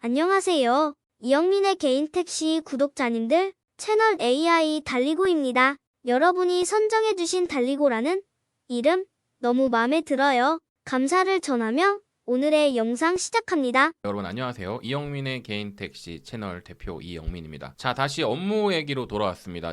안녕하세요. 이영민의 개인 택시 구독자님들, 채널 AI 달리고입니다. 여러분이 선정해주신 달리고라는 이름 너무 마음에 들어요. 감사를 전하며 오늘의 영상 시작합니다. 여러분 안녕하세요. 이영민의 개인 택시 채널 대표 이영민입니다. 자, 다시 업무 얘기로 돌아왔습니다.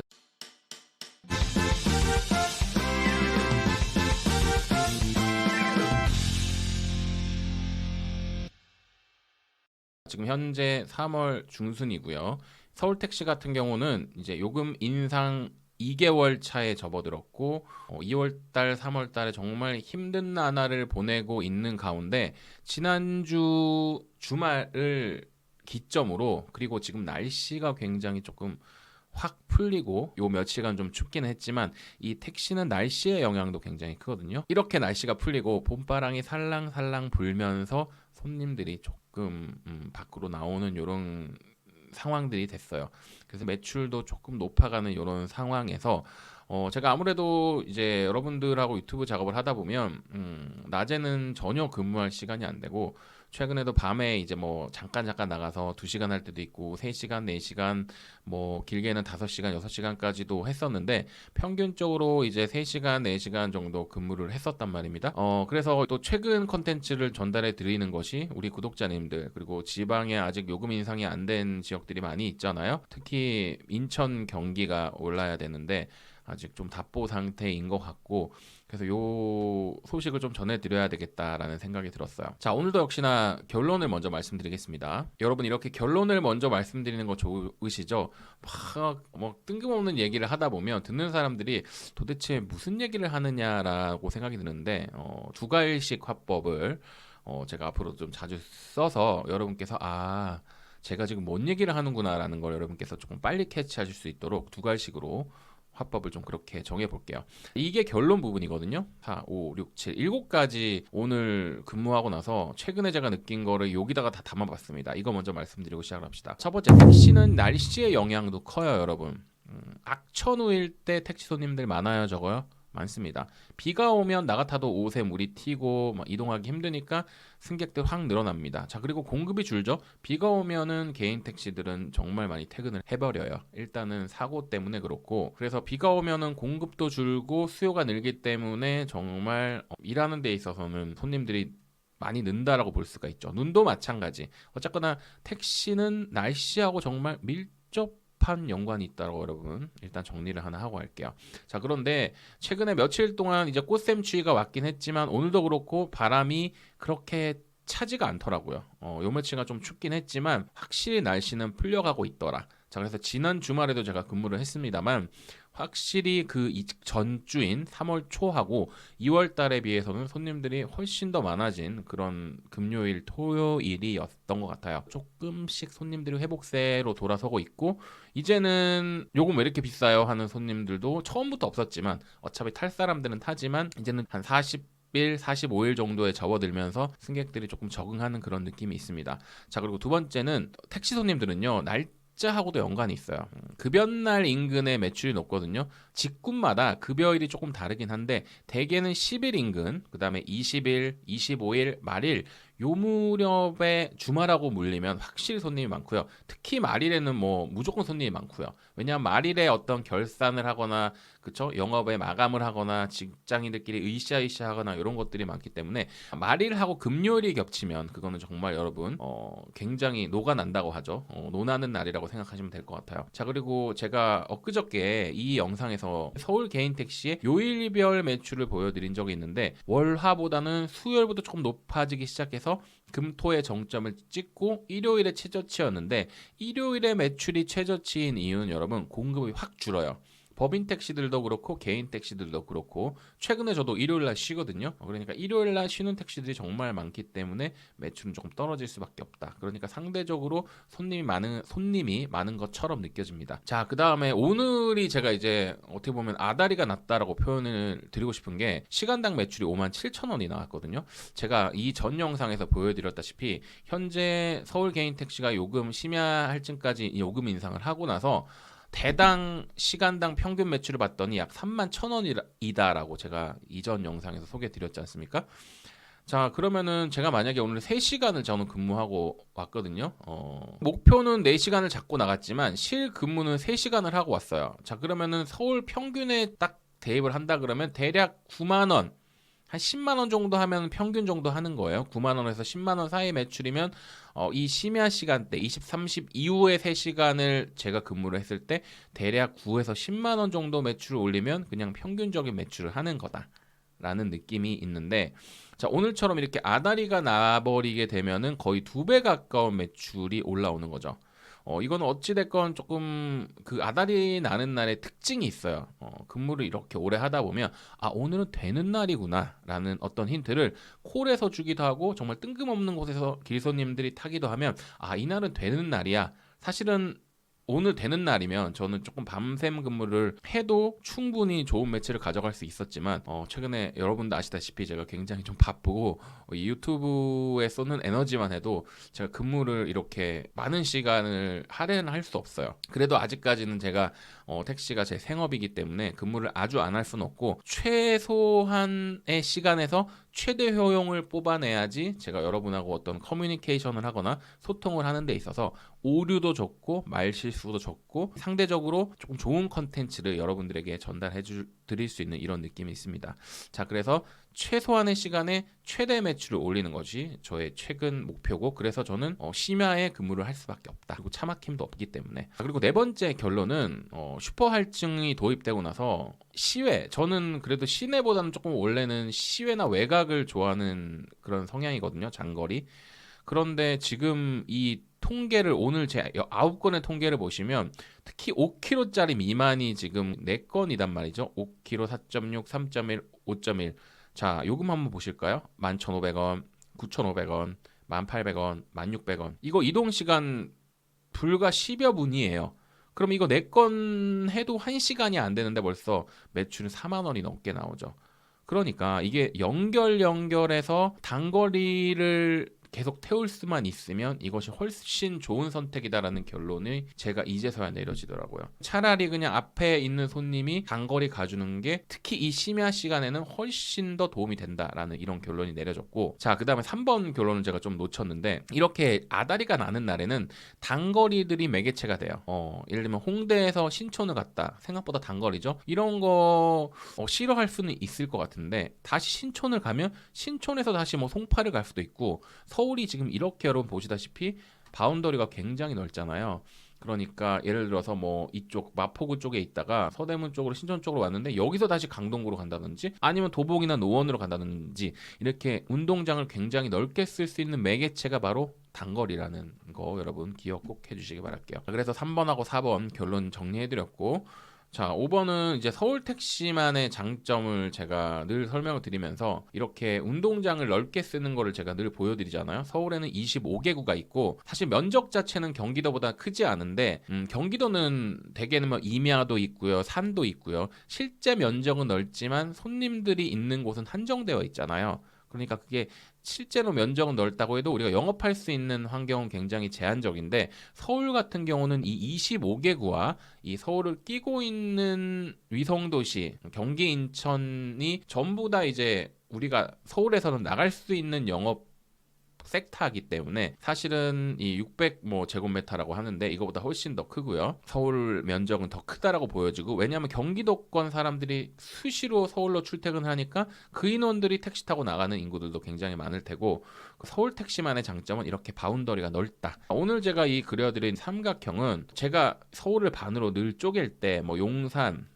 지금 현재 3월 중순이고요. 서울택시 같은 경우는 이제 요금 인상 2개월 차에 접어들었고 2월달, 3월달에 정말 힘든 나날을 보내고 있는 가운데 지난주 주말을 기점으로, 그리고 지금 날씨가 굉장히 조금 확 풀리고 요 며칠간 좀 춥기는 했지만 이 택시는 날씨의 영향도 굉장히 크거든요. 이렇게 날씨가 풀리고 봄바람이 살랑살랑 불면서 손님들이 조금 밖으로 나오는 이런 상황들이 됐어요. 그래서 매출도 조금 높아가는 이런 상황에서 제가 아무래도 이제 여러분들하고 유튜브 작업을 하다 보면 낮에는 전혀 근무할 시간이 안 되고, 최근에도 밤에 이제 뭐 잠깐 나가서 2시간 할 때도 있고 3시간, 4시간, 뭐 길게는 5시간, 6시간까지도 했었는데 평균적으로 이제 3시간, 4시간 정도 근무를 했었단 말입니다. 그래서 또 최근 컨텐츠를 전달해 드리는 것이 우리 구독자님들, 그리고 지방에 아직 요금 인상이 안 된 지역들이 많이 있잖아요. 특히 인천, 경기가 올라야 되는데 아직 좀 답보 상태인 것 같고, 그래서 요 소식을 좀 전해드려야 되겠다라는 생각이 들었어요. 자, 오늘도 역시나 결론을 먼저 말씀드리겠습니다. 여러분, 이렇게 결론을 먼저 말씀드리는 거 좋으시죠? 막 뜬금없는 얘기를 하다 보면 듣는 사람들이 도대체 무슨 얘기를 하느냐라고 생각이 드는데, 두갈식 화법을 제가 앞으로 좀 자주 써서 여러분께서 제가 지금 뭔 얘기를 하는구나라는 걸 여러분께서 조금 빨리 캐치하실 수 있도록 두갈식으로 화법을 좀 그렇게 정해 볼게요. 이게 결론 부분이거든요. 4, 5, 6, 7, 7가지 오늘 근무하고 나서 최근에 제가 느낀 거를 여기다가 다 담아봤습니다. 이거 먼저 말씀드리고 시작을 합시다. 첫 번째, 택시는 날씨의 영향도 커요, 여러분. 악천후일 때 택시 손님들 많아요, 적어요? 많습니다. 비가 오면 나 같아도 옷에 물이 튀고 이동하기 힘드니까 승객들 확 늘어납니다. 자, 그리고 공급이 줄죠. 비가 오면은 개인 택시들은 정말 많이 퇴근을 해버려요. 일단은 사고 때문에 그렇고, 그래서 비가 오면은 공급도 줄고 수요가 늘기 때문에 정말 일하는 데 있어서는 손님들이 많이 는다라고 볼 수가 있죠. 눈도 마찬가지. 어쨌거나 택시는 날씨하고 정말 밀접한 연관이 있다고 여러분 일단 정리를 하나 하고 할게요. 자, 그런데 최근에 며칠 동안 이제 꽃샘추위가 왔긴 했지만 오늘도 그렇고 바람이 그렇게 차지가 않더라고요. 요 며칠간 좀 춥긴 했지만 확실히 날씨는 풀려가고 있더라. 자, 그래서 지난 주말에도 제가 근무를 했습니다만 확실히 그 전주인 3월 초하고 2월 달에 비해서는 손님들이 훨씬 더 많아진 그런 금요일, 토요일이었던 것 같아요. 조금씩 손님들이 회복세로 돌아서고 있고, 이제는 요금 왜 이렇게 비싸요 하는 손님들도 처음부터 없었지만 어차피 탈 사람들은 타지만 이제는 한 40일, 45일 정도에 접어들면서 승객들이 조금 적응하는 그런 느낌이 있습니다. 자, 그리고 두 번째는 택시 손님들은요, 날짜하고도 연관이 있어요. 급여날 인근의 매출이 높거든요. 직군마다 급여일이 조금 다르긴 한데 대개는 10일 인근, 그 다음에 20일, 25일, 말일 요 무렵에 주말하고 물리면 확실히 손님이 많고요. 특히 말일에는 뭐 무조건 손님이 많고요. 왜냐하면 말일에 어떤 결산을 하거나, 그쵸? 영업에 마감을 하거나 직장인들끼리 으쌰으쌰 하거나 이런 것들이 많기 때문에 말일하고 금요일이 겹치면 그거는 정말 여러분 굉장히 녹아난다고 하죠. 논하는 날이라고 생각하시면 될 것 같아요. 자, 그리고 제가 엊그저께 이 영상에서 서울 개인 택시의 요일별 매출을 보여드린 적이 있는데 월화보다는 수요일부터 조금 높아지기 시작해서 금토의 정점을 찍고 일요일에 최저치였는데, 일요일에 매출이 최저치인 이유는 여러분 공급이 확 줄어요. 법인 택시들도 그렇고 개인 택시들도 그렇고, 최근에 저도 일요일날 쉬거든요. 그러니까 일요일날 쉬는 택시들이 정말 많기 때문에 매출은 조금 떨어질 수밖에 없다. 그러니까 상대적으로 손님이 많은 것처럼 느껴집니다. 자, 그 다음에 오늘이 제가 이제 어떻게 보면 아다리가 났다라고 표현을 드리고 싶은 게, 시간당 매출이 57,000원이 나왔거든요. 제가 이 전 영상에서 보여드렸다시피 현재 서울 개인 택시가 요금 심야 할증까지 요금 인상을 하고 나서 대당 시간당 평균 매출을 봤더니 약 31,000원이다라고 제가 이전 영상에서 소개해 드렸지 않습니까? 자, 그러면은 제가 만약에 오늘 3시간을 저는 근무하고 왔거든요. 목표는 4시간을 잡고 나갔지만 실 근무는 3시간을 하고 왔어요. 자, 그러면은 서울 평균에 딱 대입을 한다 그러면 대략 9만 원, 한 10만 원 정도 하면 평균 정도 하는 거예요. 9만 원에서 10만 원 사이 매출이면 이 심야 시간대 20, 30 이후의 3시간을 제가 근무를 했을 때 대략 9에서 10만 원 정도 매출을 올리면 그냥 평균적인 매출을 하는 거다라는 느낌이 있는데, 자, 오늘처럼 이렇게 아다리가 나버리게 되면은 거의 2배 가까운 매출이 올라오는 거죠. 이거는 어찌됐건 조금 그 아다리 나는 날의 특징이 있어요. 근무를 이렇게 오래 하다 보면 오늘은 되는 날이구나라는 어떤 힌트를 콜에서 주기도 하고 정말 뜬금없는 곳에서 길손님들이 타기도 하면 이날은 되는 날이야. 사실은 오늘 되는 날이면 저는 조금 밤샘 근무를 해도 충분히 좋은 매체를 가져갈 수 있었지만 최근에 여러분도 아시다시피 제가 굉장히 좀 바쁘고 이 유튜브에 쏟는 에너지만 해도 제가 근무를 이렇게 많은 시간을 할애는 할 수 없어요. 그래도 아직까지는 제가 택시가 제 생업이기 때문에 근무를 아주 안 할 수는 없고 최소한의 시간에서 최대 효용을 뽑아내야지 제가 여러분하고 어떤 커뮤니케이션을 하거나 소통을 하는 데 있어서 오류도 적고 말실수도 적고 상대적으로 조금 좋은 컨텐츠를 여러분들에게 전달해 드릴 수 있는 이런 느낌이 있습니다. 자, 그래서 최소한의 시간에 최대 매출을 올리는 것이 저의 최근 목표고, 그래서 저는 심야에 근무를 할 수밖에 없다. 그리고 차 막힘도 없기 때문에. 그리고 네 번째 결론은 슈퍼 할증이 도입되고 나서 시외, 저는 그래도 시내보다는 조금 원래는 시외나 외곽을 좋아하는 그런 성향이거든요. 장거리. 그런데 지금 이 통계를 오늘 제 9건의 통계를 보시면 특히 5km짜리 미만이 지금 4건이단 말이죠. 5km 4.6, 3.1, 5.1. 자, 요금 한번 보실까요? 11,500원, 9,500원, 1,800원, 1,600원. 이거 이동 시간 불과 10여 분이에요. 그럼 이거 4건 해도 1시간이 안 되는데 벌써 매출은 4만 원이 넘게 나오죠. 그러니까 이게 연결해서 단거리를 계속 태울 수만 있으면 이것이 훨씬 좋은 선택이다라는 결론이 제가 이제서야 내려지더라고요. 차라리 그냥 앞에 있는 손님이 단거리 가주는 게 특히 이 심야 시간에는 훨씬 더 도움이 된다라는 이런 결론이 내려졌고, 자, 그 다음에 3번 결론은 제가 좀 놓쳤는데, 이렇게 아다리가 나는 날에는 단거리들이 매개체가 돼요. 예를 들면 홍대에서 신촌을 갔다, 생각보다 단거리죠. 이런 거 싫어할 수는 있을 것 같은데, 다시 신촌을 가면 신촌에서 다시 뭐 송파를 갈 수도 있고, 서울이 지금 이렇게 여러분 보시다시피 바운더리가 굉장히 넓잖아요. 그러니까 예를 들어서 뭐 이쪽 마포구 쪽에 있다가 서대문 쪽으로 신촌 쪽으로 왔는데 여기서 다시 강동구로 간다든지 아니면 도봉이나 노원으로 간다든지 이렇게 운동장을 굉장히 넓게 쓸 수 있는 매개체가 바로 단거리라는 거 여러분 기억 꼭 해주시기 바랄게요. 그래서 3번하고 4번 결론 정리해드렸고, 자, 5번은 이제 서울 택시만의 장점을 제가 늘 설명을 드리면서 이렇게 운동장을 넓게 쓰는 거를 제가 늘 보여드리잖아요. 서울에는 25개구가 있고 사실 면적 자체는 경기도보다 크지 않은데 경기도는 대개는 뭐 임야도 있고요, 산도 있고요. 실제 면적은 넓지만 손님들이 있는 곳은 한정되어 있잖아요. 그러니까 그게 실제로 면적은 넓다고 해도 우리가 영업할 수 있는 환경은 굉장히 제한적인데, 서울 같은 경우는 이 25개구와 이 서울을 끼고 있는 위성도시 경기 인천이 전부 다 이제 우리가 서울에서는 나갈 수 있는 영업 섹터이기 때문에 사실은 이 600 제곱미터라고 하는데 이거보다 훨씬 더 크고요. 서울 면적은 더 크다라고 보여지고, 왜냐하면 경기도권 사람들이 수시로 서울로 출퇴근하니까 그 인원들이 택시 타고 나가는 인구들도 굉장히 많을 테고, 서울 택시만의 장점은 이렇게 바운더리가 넓다. 오늘 제가 이 그려드린 삼각형은 제가 서울을 반으로 늘 쪼갤 때 용산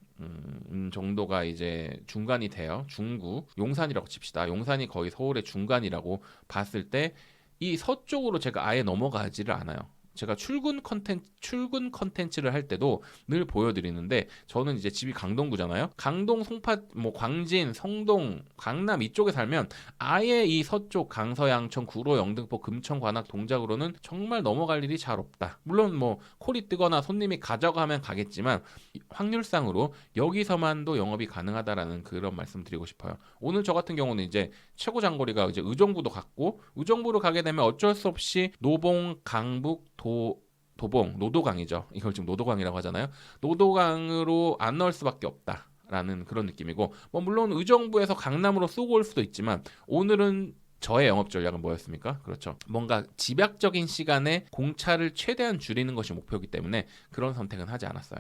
정도가 이제 중간이 돼요. 중구, 용산이라고 칩시다. 용산이 거의 서울의 중간이라고 봤을 때 이 서쪽으로 제가 아예 넘어가지를 않아요. 제가 출근 컨텐츠를 할 때도 늘 보여드리는데, 저는 이제 집이 강동구잖아요. 강동, 송파, 광진, 성동, 강남 이쪽에 살면 아예 이 서쪽 강서, 양천, 구로, 영등포, 금천, 관악, 동작으로는 정말 넘어갈 일이 잘 없다. 물론 콜이 뜨거나 손님이 가져가면 가겠지만 확률상으로 여기서만도 영업이 가능하다라는 그런 말씀 드리고 싶어요. 오늘 저 같은 경우는 이제 최고 장거리가 이제 의정부도 갔고, 의정부로 가게 되면 어쩔 수 없이 노봉, 강북, 도봉, 노도강이죠. 이걸 지금 노도강이라고 하잖아요. 노도강으로 안 넣을 수밖에 없다라는 그런 느낌이고, 물론 의정부에서 강남으로 쏘고 올 수도 있지만 오늘은 저의 영업 전략은 뭐였습니까? 그렇죠. 뭔가 집약적인 시간에 공차를 최대한 줄이는 것이 목표이기 때문에 그런 선택은 하지 않았어요.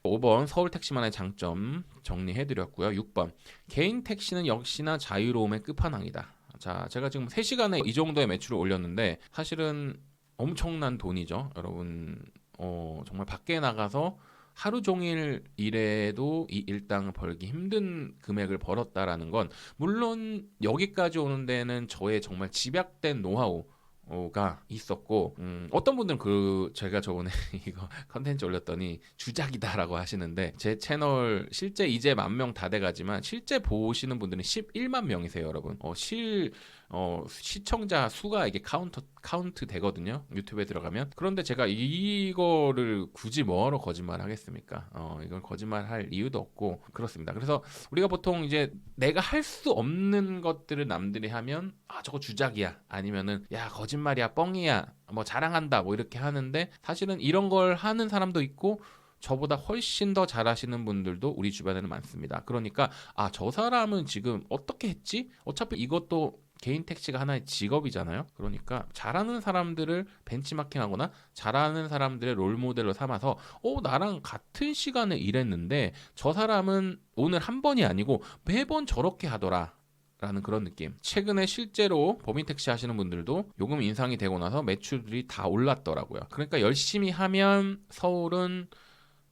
5번 서울 택시만의 장점 정리해드렸고요. 6번 개인 택시는 역시나 자유로움의 끝판왕이다. 자, 제가 지금 3시간에 이 정도의 매출을 올렸는데 사실은 엄청난 돈이죠. 여러분 정말 밖에 나가서 하루 종일 일해도 이 일당 벌기 힘든 금액을 벌었다라는 건 물론 여기까지 오는 데는 저의 정말 집약된 노하우가 있었고 어떤 분들은 제가 저번에 이거 컨텐츠 올렸더니 주작이다라고 하시는데 제 채널 실제 이제 10,000명 다 돼가지만 실제 보시는 분들은 11만 명이세요, 여러분. 시청자 수가 이게 카운트 되거든요. 유튜브에 들어가면. 그런데 제가 이거를 굳이 뭐하러 거짓말 하겠습니까? 이건 거짓말할 이유도 없고 그렇습니다. 그래서 우리가 보통 이제 내가 할 수 없는 것들을 남들이 하면 저거 주작이야 아니면은 야 거짓말이야 뻥이야 뭐 자랑한다 뭐 이렇게 하는데 사실은 이런 걸 하는 사람도 있고 저보다 훨씬 더 잘하시는 분들도 우리 주변에는 많습니다. 그러니까 저 사람은 지금 어떻게 했지? 어차피 이것도 개인 택시가 하나의 직업이잖아요. 그러니까 잘하는 사람들을 벤치마킹하거나 잘하는 사람들의 롤모델로 삼아서 나랑 같은 시간에 일했는데 저 사람은 오늘 한 번이 아니고 매번 저렇게 하더라. 라는 그런 느낌. 최근에 실제로 법인 택시 하시는 분들도 요금 인상이 되고 나서 매출이 다 올랐더라고요. 그러니까 열심히 하면 서울은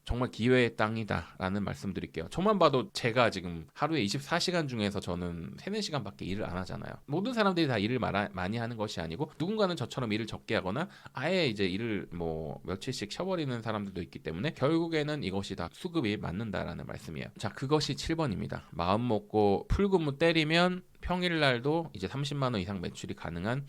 정말 기회의 땅이다라는 말씀드릴게요. 저만 봐도 제가 지금 하루에 24시간 중에서 저는 3, 4시간밖에 일을 안 하잖아요. 모든 사람들이 다 일을 많이 하는 것이 아니고 누군가는 저처럼 일을 적게 하거나 아예 이제 일을 뭐 며칠씩 쉬어버리는 사람들도 있기 때문에 결국에는 이것이 다 수급이 맞는다라는 말씀이에요. 자, 그것이 7번입니다. 마음 먹고 풀근무 때리면 평일날도 이제 30만 원 이상 매출이 가능한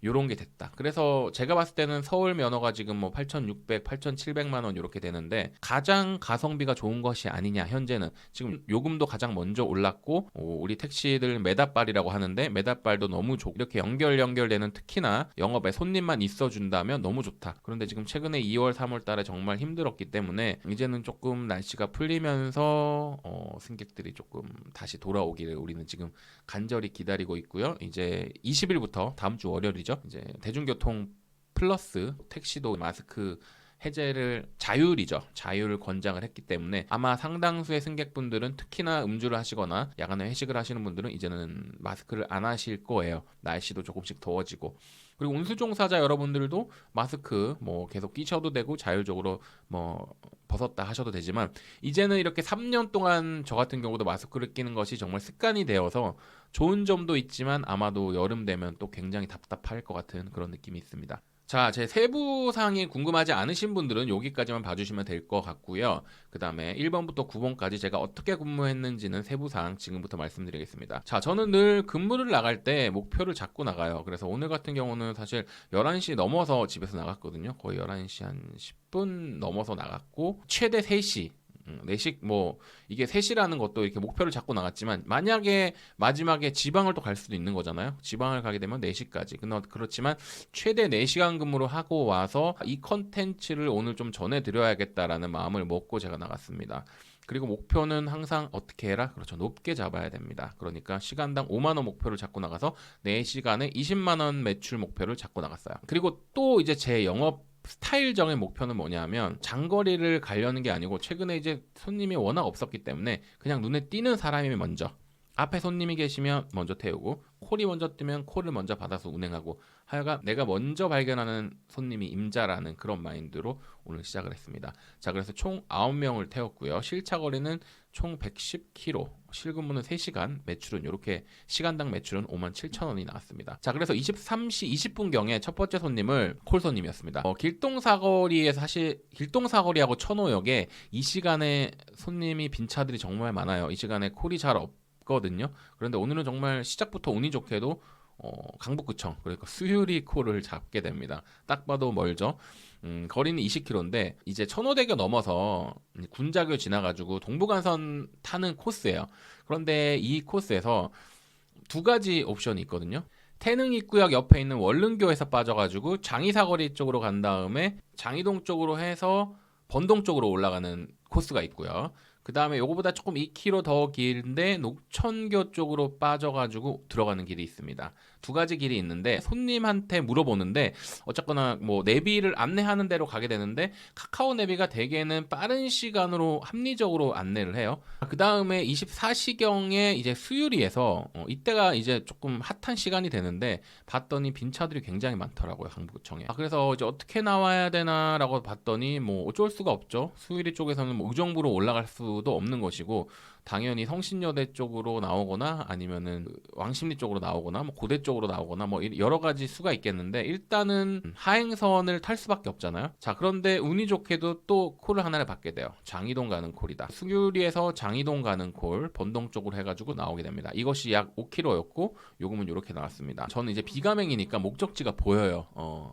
요런 게 됐다. 그래서 제가 봤을 때는 서울 면허가 지금 뭐 8,600, 8,700만 원 이렇게 되는데 가장 가성비가 좋은 것이 아니냐 현재는. 지금 요금도 가장 먼저 올랐고 우리 택시들 매닷발이라고 하는데 매닷발도 너무 좋고 이렇게 연결되는 특히나 영업에 손님만 있어준다면 너무 좋다. 그런데 지금 최근에 2월, 3월 달에 정말 힘들었기 때문에 이제는 조금 날씨가 풀리면서 승객들이 조금 다시 돌아오기를 우리는 지금 간절히 기다리고 있고요. 이제 20일부터 다음 주 월요일이죠. 이제 대중교통 플러스 택시도 마스크 해제를 자율을 권장을 했기 때문에 아마 상당수의 승객분들은 특히나 음주를 하시거나 야간에 회식을 하시는 분들은 이제는 마스크를 안 하실 거예요. 날씨도 조금씩 더워지고. 그리고 운수종사자 여러분들도 마스크 뭐 계속 끼셔도 되고 자율적으로 뭐 벗었다 하셔도 되지만 이제는 이렇게 3년 동안 저 같은 경우도 마스크를 끼는 것이 정말 습관이 되어서 좋은 점도 있지만 아마도 여름 되면 또 굉장히 답답할 것 같은 그런 느낌이 있습니다. 자, 제 세부 사항이 궁금하지 않으신 분들은 여기까지만 봐주시면 될 것 같고요. 그 다음에 1번부터 9번까지 제가 어떻게 근무했는지는 세부 사항 지금부터 말씀드리겠습니다. 자, 저는 늘 근무를 나갈 때 목표를 잡고 나가요. 그래서 오늘 같은 경우는 사실 11시 넘어서 집에서 나갔거든요. 거의 11시 한 10분 넘어서 나갔고 최대 3시 4시 뭐 이게 3시라는 것도 이렇게 목표를 잡고 나갔지만 만약에 마지막에 지방을 또 갈 수도 있는 거잖아요. 지방을 가게 되면 4시까지. 그렇지만 최대 4시간 근무를 하고 와서 이 컨텐츠를 오늘 좀 전해드려야겠다라는 마음을 먹고 제가 나갔습니다. 그리고 목표는 항상 어떻게 해라? 그렇죠. 높게 잡아야 됩니다. 그러니까 시간당 5만 원 목표를 잡고 나가서 4시간에 20만 원 매출 목표를 잡고 나갔어요. 그리고 또 이제 제 영업 스타일적인 목표는 뭐냐면 장거리를 가려는 게 아니고 최근에 이제 손님이 워낙 없었기 때문에 그냥 눈에 띄는 사람이 먼저 앞에 손님이 계시면 먼저 태우고 콜이 먼저 뜨면 콜을 먼저 받아서 운행하고 하여간 내가 먼저 발견하는 손님이 임자라는 그런 마인드로 오늘 시작을 했습니다. 자, 그래서 총 9명을 태웠고요. 실차 거리는 총 110km, 실근무는 3시간, 매출은 이렇게 시간당 매출은 57,000원이 나왔습니다. 자, 그래서 23시 20분경에 첫 번째 손님을 콜 손님이었습니다. 길동사거리에서 사실 길동사거리하고 천호역에 이 시간에 손님이 빈 차들이 정말 많아요. 이 시간에 콜이 잘 없거든요. 그런데 오늘은 정말 시작부터 운이 좋게도 강북구청 그러니까 수유리 콜을 잡게 됩니다. 딱 봐도 멀죠. 거리는 20km인데 이제 천호대교 넘어서 군자교 지나가지고 동부간선 타는 코스예요. 그런데 이 코스에서 두 가지 옵션이 있거든요. 태릉입구역 옆에 있는 원릉교에서 빠져가지고 장이사거리 쪽으로 간 다음에 장이동 쪽으로 해서 번동 쪽으로 올라가는 코스가 있고요. 그 다음에 요거보다 조금 2km 더 길인데 녹천교 쪽으로 빠져가지고 들어가는 길이 있습니다. 두 가지 길이 있는데 손님한테 물어보는데 어쨌거나 뭐 내비를 안내하는 대로 가게 되는데 카카오 내비가 대개는 빠른 시간으로 합리적으로 안내를 해요. 그 다음에 24시경에 이제 수유리에서 이때가 이제 조금 핫한 시간이 되는데 봤더니 빈차들이 굉장히 많더라고요, 강북구청에. 그래서 이제 어떻게 나와야 되나라고 봤더니 뭐 어쩔 수가 없죠. 수유리 쪽에서는 뭐 의정부로 올라갈 수도 없는 것이고 당연히 성신여대 쪽으로 나오거나 아니면은 왕십리 쪽으로 나오거나 뭐 고대 쪽으로 나오거나 뭐 여러 가지 수가 있겠는데 일단은 하행선을 탈 수밖에 없잖아요. 자, 그런데 운이 좋게도 또 콜을 하나를 받게 돼요. 장이동 가는 콜이다. 수유리에서 장이동 가는 콜 번동 쪽으로 해가지고 나오게 됩니다. 이것이 약 5km였고 요금은 이렇게 나왔습니다. 저는 이제 비가맹이니까 목적지가 보여요.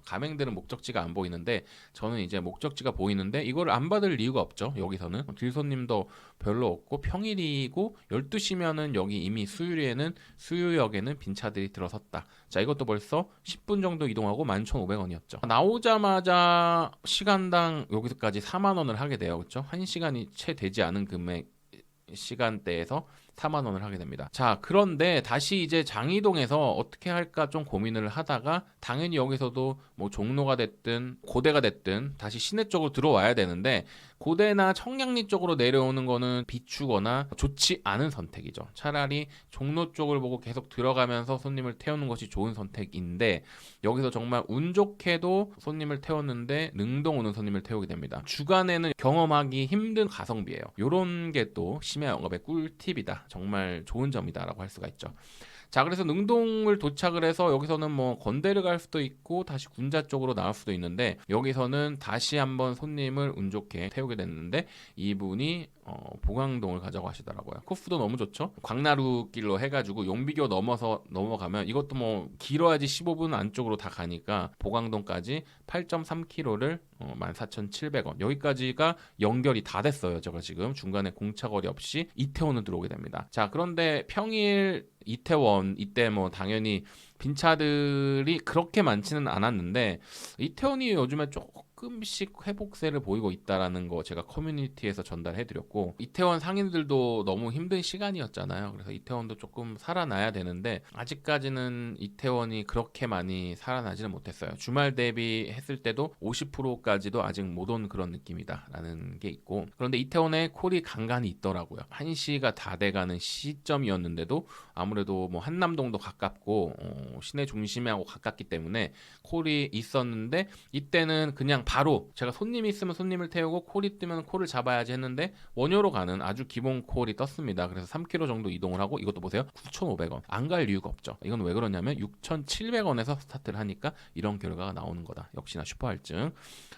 가맹들은 목적지가 안 보이는데 저는 이제 목적지가 보이는데 이걸 안 받을 이유가 없죠. 여기서는 길손님도 별로 없고 평일이고 12시면은 여기 이미 수유리에는 수유역에는 빈 차들이 들어섰다. 자, 이것도 벌써 10분 정도 이동하고 11,500원이었죠. 나오자마자 시간당 여기서까지 4만 원을 하게 돼요. 그렇죠? 1시간이 채 되지 않은 금액 시간대에서 4만 원을 하게 됩니다. 자, 그런데 다시 이제 장이동에서 어떻게 할까 좀 고민을 하다가 당연히 여기서도 뭐 종로가 됐든 고대가 됐든 다시 시내 쪽으로 들어와야 되는데 고대나 청량리 쪽으로 내려오는 거는 비추거나 좋지 않은 선택이죠. 차라리 종로 쪽을 보고 계속 들어가면서 손님을 태우는 것이 좋은 선택인데 여기서 정말 운 좋게도 손님을 태웠는데 능동 오는 손님을 태우게 됩니다. 주간에는 경험하기 힘든 가성비예요. 이런 게 또 심야 영업의 꿀팁이다. 정말 좋은 점이다라고 할 수가 있죠. 자, 그래서 능동을 도착을 해서 여기서는 뭐 건대를 갈 수도 있고 다시 군자 쪽으로 나올 수도 있는데 여기서는 다시 한번 손님을 운 좋게 태우게 됐는데 이분이 보강동을 가자고 하시더라고요. 코스도 너무 좋죠. 광나루 길로 해가지고 용비교 넘어서 넘어가면 이것도 뭐 길어야지 15분 안쪽으로 다 가니까 보강동까지 8.3km를 14,700원 여기까지가 연결이 다 됐어요. 제가 지금 중간에 공차거리 없이 이태원으로 들어오게 됩니다. 자, 그런데 평일 이태원 이때 뭐 당연히 빈차들이 그렇게 많지는 않았는데 이태원이 요즘에 조금씩 회복세를 보이고 있다라는 거 제가 커뮤니티에서 전달해드렸고 이태원 상인들도 너무 힘든 시간이었잖아요. 그래서 이태원도 조금 살아나야 되는데 아직까지는 이태원이 그렇게 많이 살아나지는 못했어요. 주말 대비했을 때도 50%까지도 아직 못 온 그런 느낌이다라는 게 있고 그런데 이태원에 콜이 간간히 있더라고요. 1시가 다 돼가는 시점이었는데도 아무래도 뭐 한남동도 가깝고 시내 중심하고 가깝기 때문에 콜이 있었는데 이때는 그냥 바로 제가 손님이 있으면 손님을 태우고 콜이 뜨면 콜을 잡아야지 했는데 원효로 가는 아주 기본 콜이 떴습니다. 그래서 3km 정도 이동을 하고 이것도 보세요. 9,500원. 안 갈 이유가 없죠. 이건 왜 그러냐면 6,700원에서 스타트를 하니까 이런 결과가 나오는 거다. 역시나 슈퍼할증.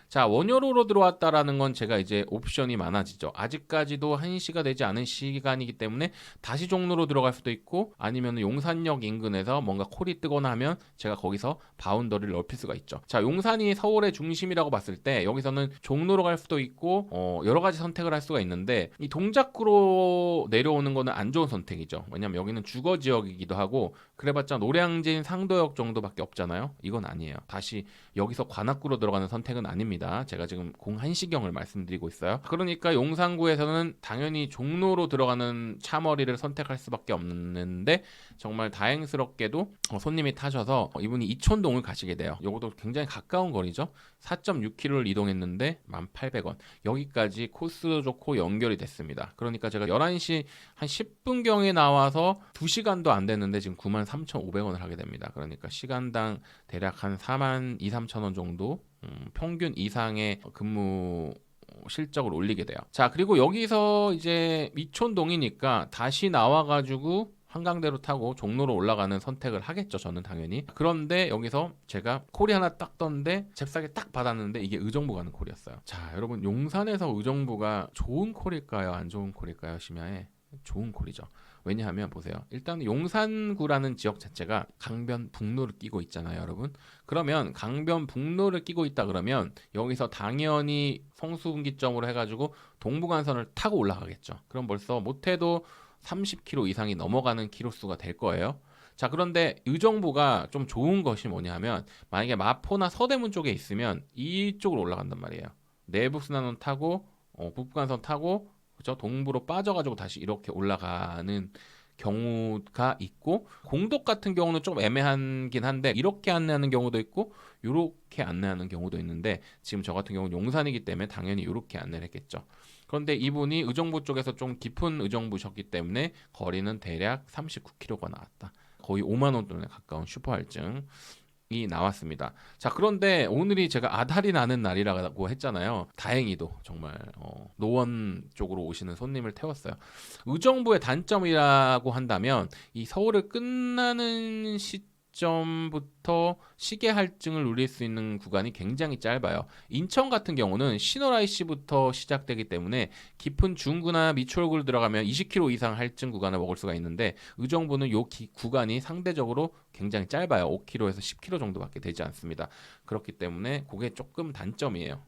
자, 원효로로 들어왔다라는 건 제가 이제 옵션이 많아지죠. 아직까지도 1시가 되지 않은 시간이기 때문에 다시 종로로 들어갈 수도 있고 아니면 용산역 인근에서 뭔가 콜이 뜨거나 하면 제가 거기서 바운더리를 넓힐 수가 있죠. 자, 용산이 서울의 중심이라고 봤을 때 여기서는 종로로 갈 수도 있고 여러 가지 선택을 할 수가 있는데 이 동작구로 내려오는 거는 안 좋은 선택이죠. 왜냐면 여기는 주거 지역이기도 하고 그래봤자 노량진 상도역 정도밖에 없잖아요. 이건 아니에요. 다시 여기서 관악구로 들어가는 선택은 아닙니다. 제가 지금 01시경을 말씀드리고 있어요. 그러니까 용산구에서는 당연히 종로로 들어가는 차머리를 선택할 수밖에 없는데 정말 다행스럽게도 손님이 타셔서 이분이 이촌동을 가시게 돼요. 이것도 굉장히 가까운 거리죠. 4.6km를 이동했는데 1,800원. 여기까지 코스도 좋고 연결이 됐습니다. 그러니까 제가 11시 한 10분경에 나와서 2시간도 안 됐는데 지금 93,500원을 하게 됩니다. 그러니까 시간당 대략 한 4만 2, 3천 원 정도 평균 이상의 근무 실적을 올리게 돼요. 자, 그리고 여기서 이제 이촌동이니까 다시 나와가지고 한강대로 타고 종로로 올라가는 선택을 하겠죠. 저는 당연히. 그런데 여기서 제가 콜이 하나 딱 떴는데 잽싸게 딱 받았는데 이게 의정부 가는 콜이었어요. 자, 여러분 용산에서 의정부가 좋은 콜일까요? 안 좋은 콜일까요? 심야에 좋은 콜이죠. 왜냐하면 보세요. 일단 용산구라는 지역 자체가 강변북로를 끼고 있잖아요, 여러분. 그러면 강변북로를 끼고 있다 그러면 여기서 당연히 성수분기점으로 해가지고 동부간선을 타고 올라가겠죠. 그럼 벌써 못해도 30km 이상이 넘어가는 키로수가 될 거예요. 자, 그런데 의정부가 좀 좋은 것이 뭐냐면 만약에 마포나 서대문 쪽에 있으면 이쪽으로 올라간단 말이에요. 내부순환선 타고 북부간선 타고 그죠? 동부로 빠져가지고 다시 이렇게 올라가는 경우가 있고, 공덕 같은 경우는 좀 애매하긴 한데 이렇게 안내하는 경우도 있고 이렇게 안내하는 경우도 있는데, 지금 저 같은 경우는 용산이기 때문에 당연히 이렇게 안내를 했겠죠. 그런데 이분이 의정부 쪽에서 좀 깊은 의정부셨기 때문에 거리는 대략 39km가 나왔다. 거의 5만 원 돈에 가까운 슈퍼 할증이 나왔습니다. 자, 그런데 오늘이 제가 아달이 나는 날이라고 했잖아요. 다행히도 정말 노원 쪽으로 오시는 손님을 태웠어요. 의정부의 단점이라고 한다면 이 서울을 끝나는 시점부터 시계 할증을 누릴 수 있는 구간이 굉장히 짧아요. 인천 같은 경우는 신월 IC부터 시작되기 때문에 깊은 중구나 미추홀구를 들어가면 20km 이상 할증 구간을 먹을 수가 있는데, 의정부는 요 구간이 상대적으로 굉장히 짧아요. 5km에서 10km 정도밖에 되지 않습니다. 그렇기 때문에 그게 조금 단점이에요.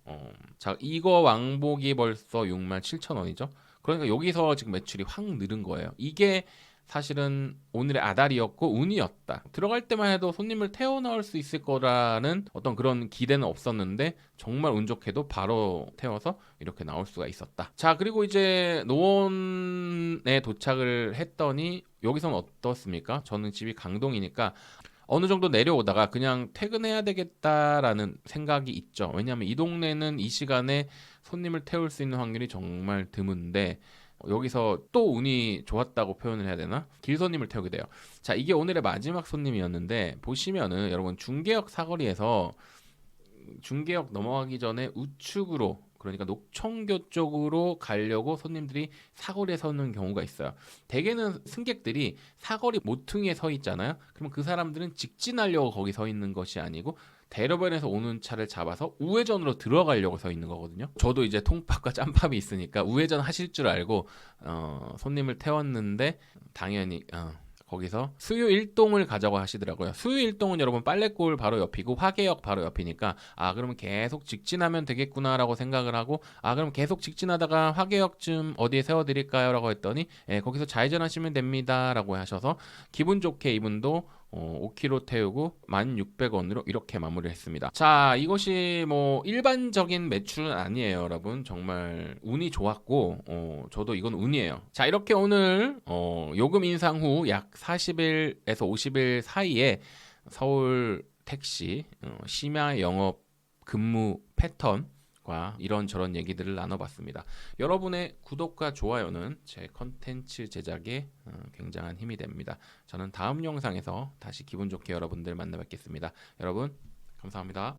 자, 이거 왕복이 벌써 67,000원이죠. 그러니까 여기서 지금 매출이 확 늘은 거예요. 이게 사실은 오늘의 아달이었고 운이었다. 들어갈 때만 해도 손님을 태워 넣을 수 있을 거라는 어떤 그런 기대는 없었는데, 정말 운 좋게도 바로 태워서 이렇게 나올 수가 있었다. 자, 그리고 이제 노원에 도착을 했더니 여기서는 어떻습니까? 저는 집이 강동이니까 어느 정도 내려오다가 그냥 퇴근해야 되겠다라는 생각이 있죠. 왜냐하면 이 동네는 이 시간에 손님을 태울 수 있는 확률이 정말 드문데, 여기서 또 운이 좋았다고 표현을 해야 되나? 길손님을 태우게 돼요. 자, 이게 오늘의 마지막 손님이었는데, 보시면은 여러분 중계역 사거리에서 중계역 넘어가기 전에 우측으로, 그러니까 녹청교 쪽으로 가려고 손님들이 사거리에 서는 경우가 있어요. 대개는 승객들이 사거리 모퉁이에 서 있잖아요. 그럼 그 사람들은 직진하려고 거기 서 있는 것이 아니고 대로변에서 오는 차를 잡아서 우회전으로 들어가려고 서 있는 거거든요. 저도 이제 통밥과 짬밥이 있으니까 우회전 하실 줄 알고 손님을 태웠는데, 당연히 거기서 수유 1동을 가자고 하시더라고요. 수유 1동은 여러분 빨래골 바로 옆이고 화계역 바로 옆이니까, 그러면 계속 직진하면 되겠구나라고 생각을 하고, 그럼 계속 직진하다가 화계역쯤 어디에 세워드릴까요? 라고 했더니 거기서 좌회전하시면 됩니다 라고 하셔서, 기분 좋게 이분도 5km 태우고 1,600원으로 이렇게 마무리를 했습니다. 자, 이것이 뭐 일반적인 매출은 아니에요, 여러분. 정말 운이 좋았고, 저도 이건 운이에요. 자, 이렇게 오늘 요금 인상 후 약 40일에서 50일 사이에 서울 택시 심야 영업 근무 패턴과 이런저런 얘기들을 나눠봤습니다. 여러분의 구독과 좋아요는 제 컨텐츠 제작에 굉장한 힘이 됩니다. 저는 다음 영상에서 다시 기분 좋게 여러분들 만나 뵙겠습니다. 여러분 감사합니다.